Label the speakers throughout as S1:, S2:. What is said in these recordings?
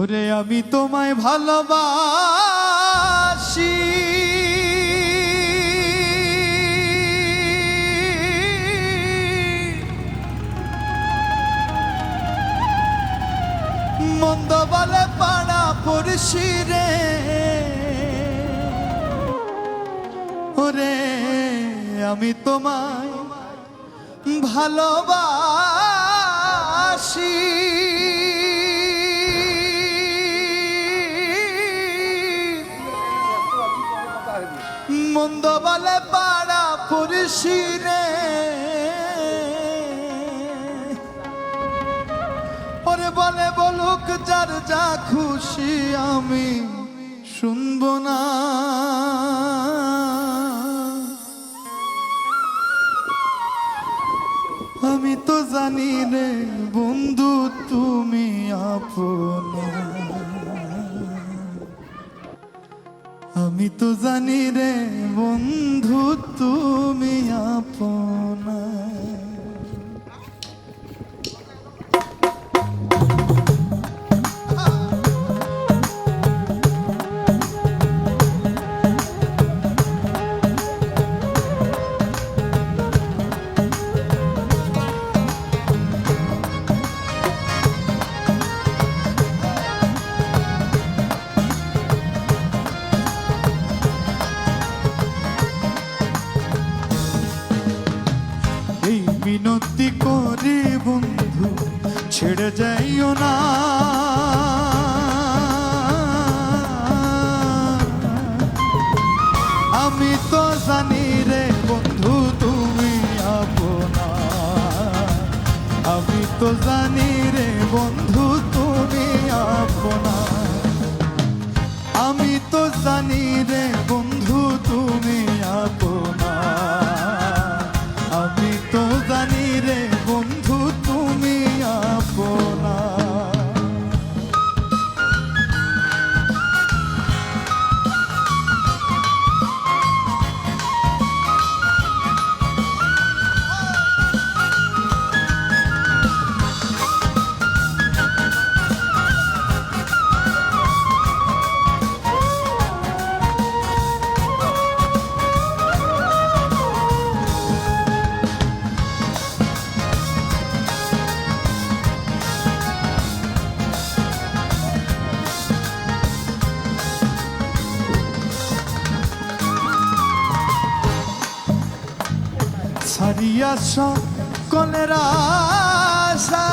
S1: ওরে আমি তোমায় ভালোবাসি, মন্দ বলে পাড়া পড়শি রে। ওরে আমি তোমায় ভালোবাসি, মন্দ বলে পাড়া পড়শি রে। ওরে বলে বলুক যার যা খুশি, আমি শুনব না। আমি তো জানি রে বন্ধু তুমি আপনা, আমি তো জানি রে বন্ধু তুমি আপনা। বিনতি করি বন্ধু ছেড়ে যাইও না, আমি তো জানি রে বন্ধু তুমি আপনা, আমি তো জানি রে বন্ধু তুমি আপনা, আমি তো জানি রে বন্ধু তুমি আপনা, আমি তো জানি রে বন্ধু তুমি আপনা। ছাড়িয়া সকলের আশা,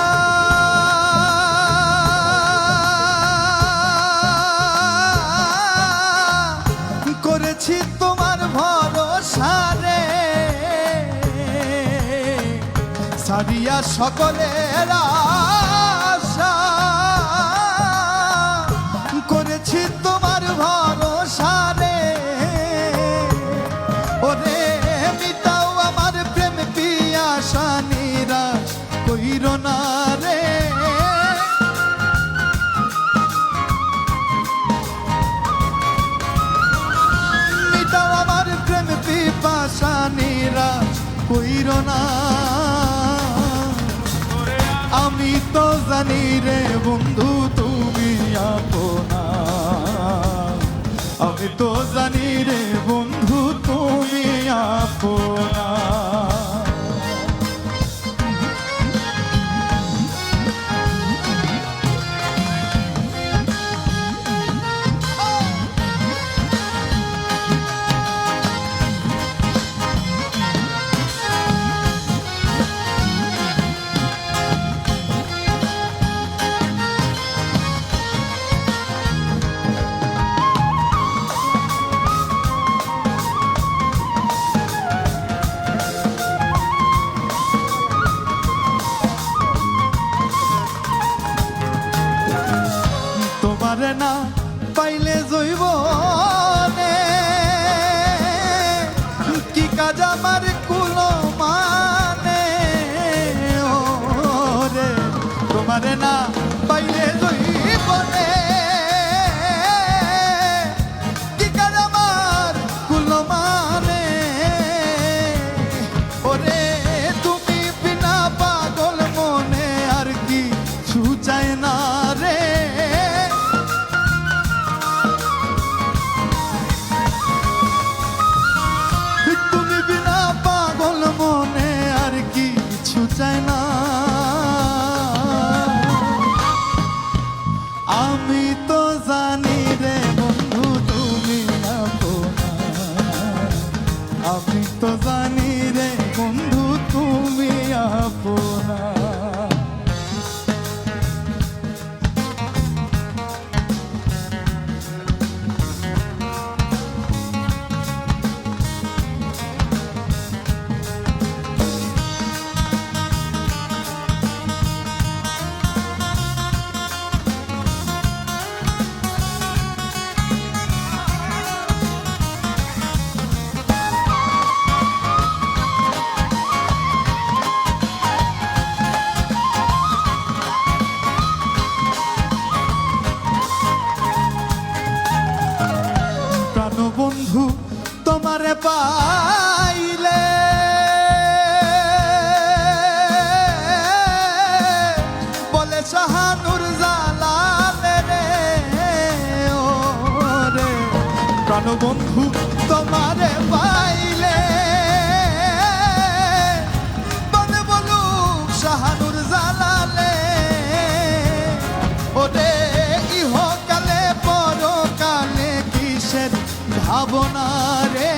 S1: করেছি তোমার ভরসা রে। ছাড়িয়া সকলের আশা, করেছি তোমার ভরসা রে। ওরে মিটাও আমার প্রেম পিয়াসা, নিরাশ কইরো না রে। মিটাও আমার প্রেম পিপাসা, নিরাশ কইরো না। আমি তো জানি রে বন্ধু তুমি আপনা, আমি তো জানি রে বন্ধু তুমি আপনা। তোমারে না পাইলে জৈব কি কাজ আমার কুলো মানে। ওরে তোমারে না পাইলে জৈব কি কাজ আমার কুলো মানে। ওরে তুমি বিনা পাগল মনে আর কি ছু চায় না রে। আমি তো জানি রে বন্ধু তুমি আপনা, আমি তো জানি রে বন্ধু তুমি আপনা। বন্ধু তোমারে পাইলে বলে শাহানুর জালালে রে ও রে প্রাণ বন্ধু তোমারে পাইলে বলে বলুক শাহানুর জালালে ও রে ইহকালে পরকালে কিসের ভাবনা রে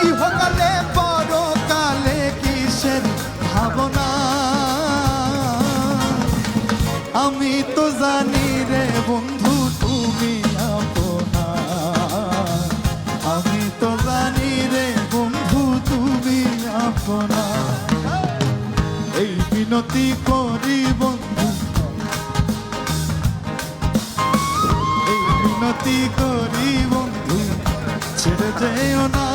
S1: ইহকালে পরকালে কিসের ভাবনা। আমি তো জানি রে বন্ধু তুমি আপনা, আমি তো জানি রে বন্ধু তুমি আপনা। এই বিনতি করি বন্ধু, এই বিনতি করি বন্ধু ছেড়ে যেও না।